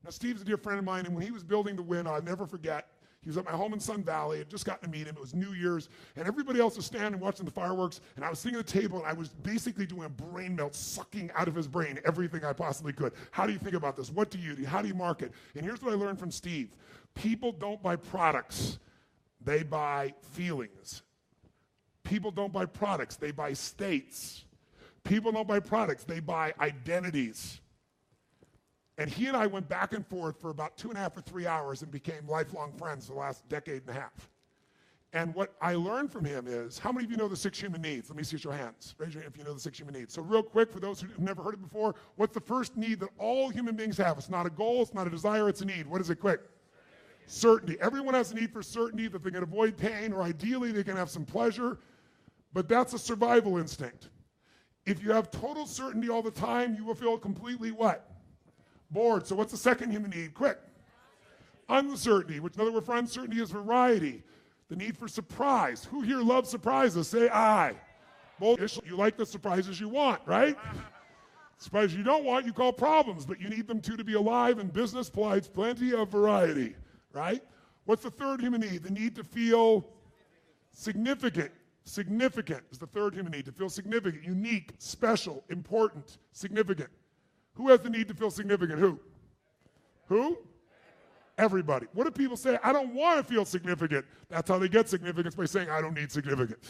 Now, Steve's a dear friend of mine, and when he was building the Wynn, I'll never forget, he was at my home in Sun Valley. I had just gotten to meet him. It was New Year's, and everybody else was standing watching the fireworks, and I was sitting at the table, and I was basically doing a brain melt, sucking out of his brain everything I possibly could. How do you think about this? What do you do? How do you market? And here's what I learned from Steve. People don't buy products. They buy feelings. People don't buy products. They buy states. People don't buy products. They buy identities. And he and I went back and forth for about 2.5 or 3 hours and became lifelong friends for the last decade and a half. And what I learned from him is, how many of you know the 6 human needs? Let me see your hands. Raise your hand if you know the 6 human needs. So real quick, for those who've never heard it before, what's the first need that all human beings have? It's not a goal, it's not a desire, it's a need. What is it, quick? Certainty. Everyone has a need for certainty, that they can avoid pain, or ideally they can have some pleasure, but that's a survival instinct. If you have total certainty all the time, you will feel completely what? Bored. So what's the second human need? Quick. Uncertainty, which another word for uncertainty is variety. The need for surprise. Who here loves surprises? Say aye. Both. You like the surprises you want, right? Surprises you don't want, you call problems, but you need them too to be alive, and business provides plenty of variety, right? What's the third human need? The need to feel significant. Significant is the third human need, to feel significant, unique, special, important, significant. Who has the need to feel significant? Who? Who? Everybody. What do people say? I don't want to feel significant. That's how they get significance, by saying, I don't need significance.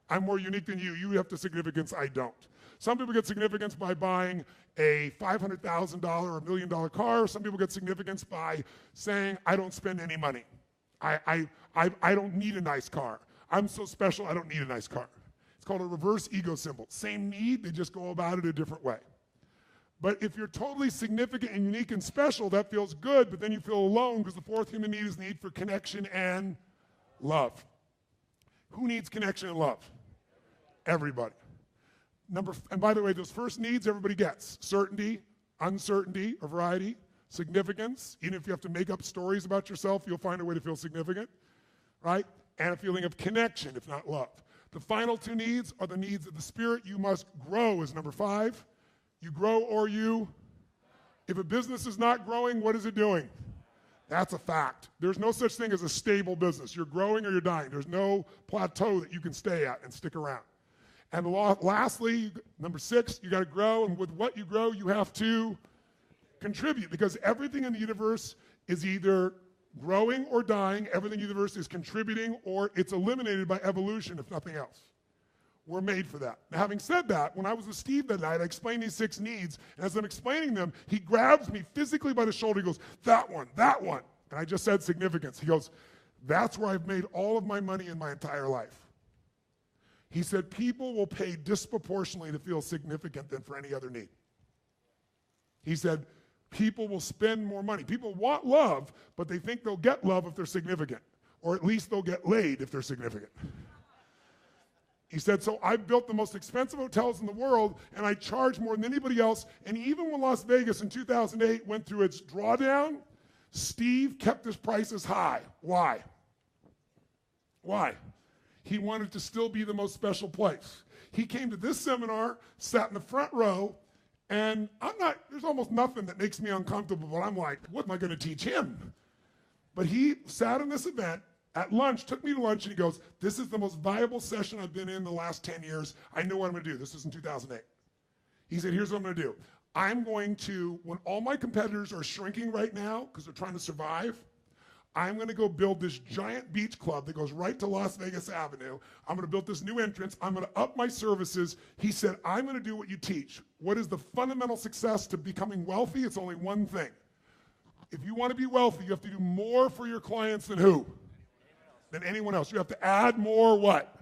I'm more unique than you. You have the significance, I don't. Some people get significance by buying a $500,000 or $1 million car. Some people get significance by saying, I don't spend any money. I don't need a nice car. I'm so special, I don't need a nice car. It's called a reverse ego symbol. Same need, they just go about it a different way. But if you're totally significant and unique and special, that feels good, but then you feel alone, because the fourth human need is the need for connection and love. Who needs connection and love? Everybody. And by the way, those first needs everybody gets. Certainty, uncertainty, or variety, significance. Even if you have to make up stories about yourself, you'll find a way to feel significant, right? And a feeling of connection, if not love. The final two needs are the needs of the spirit. You must grow is number 5. You grow or you. If a business is not growing, what is it doing? That's a fact. There's no such thing as a stable business. You're growing or you're dying. There's no plateau that you can stay at and stick around. And lastly, number 6, you got to grow. And with what you grow, you have to contribute, because everything in the universe is either growing or dying. Everything in the universe is contributing, or it's eliminated by evolution, if nothing else. We're made for that. Now, having said that, when I was with Steve that night, I explained these 6 needs, and as I'm explaining them, he grabs me physically by the shoulder. He goes, that one, that one. And I just said significance. He goes, that's where I've made all of my money in my entire life. He said, people will pay disproportionately to feel significant than for any other need. He said, people will spend more money. People want love, but they think they'll get love if they're significant, or at least they'll get laid if they're significant. He said, so I built the most expensive hotels in the world, and I charge more than anybody else. And even when Las Vegas in 2008 went through its drawdown, Steve kept his prices high. Why? Why? He wanted to still be the most special place. He came to this seminar, sat in the front row, and there's almost nothing that makes me uncomfortable, but I'm like, what am I going to teach him? But he sat in this event, at lunch, took me to lunch, and he goes, this is the most viable session I've been in the last 10 years. I know what I'm going to do. This is in 2008. He said, here's what I'm going to do. I'm going to, when all my competitors are shrinking right now because they're trying to survive, I'm going to go build this giant beach club that goes right to Las Vegas Avenue. I'm going to build this new entrance. I'm going to up my services. He said, I'm going to do what you teach. What is the fundamental success to becoming wealthy? It's only one thing. If you want to be wealthy, you have to do more for your clients than who? Than anyone else. You have to add more what?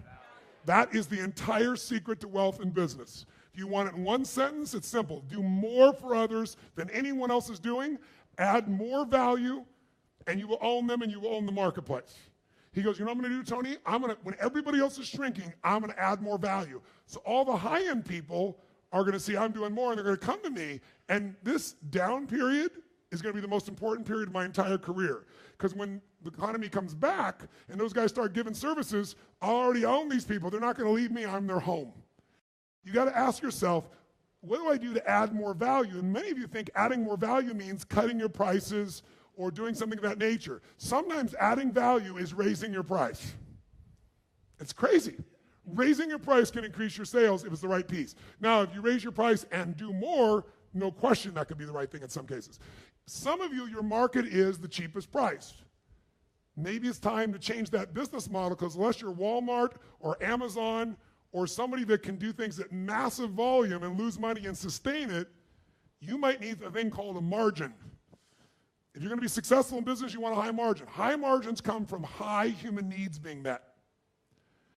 That is the entire secret to wealth in business. If you want it in one sentence, it's simple. Do more for others than anyone else is doing, add more value, and you will own them and you will own the marketplace. He goes, you know what I'm going to do, Tony? When everybody else is shrinking, I'm going to add more value. So all the high-end people are going to see I'm doing more, and they're going to come to me, and this down period is going to be the most important period of my entire career. Because when the economy comes back and those guys start giving services, I already own these people. They're not going to leave me. I'm their home. You got to ask yourself, what do I do to add more value? And many of you think adding more value means cutting your prices or doing something of that nature. Sometimes adding value is raising your price. It's crazy. Raising your price can increase your sales if it's the right piece. Now, if you raise your price and do more, no question that could be the right thing in some cases. Some of you, your market is the cheapest price. Maybe it's time to change that business model, because unless you're Walmart or Amazon or somebody that can do things at massive volume and lose money and sustain it, you might need a thing called a margin. If you're going to be successful in business, you want a high margin. High margins come from high human needs being met.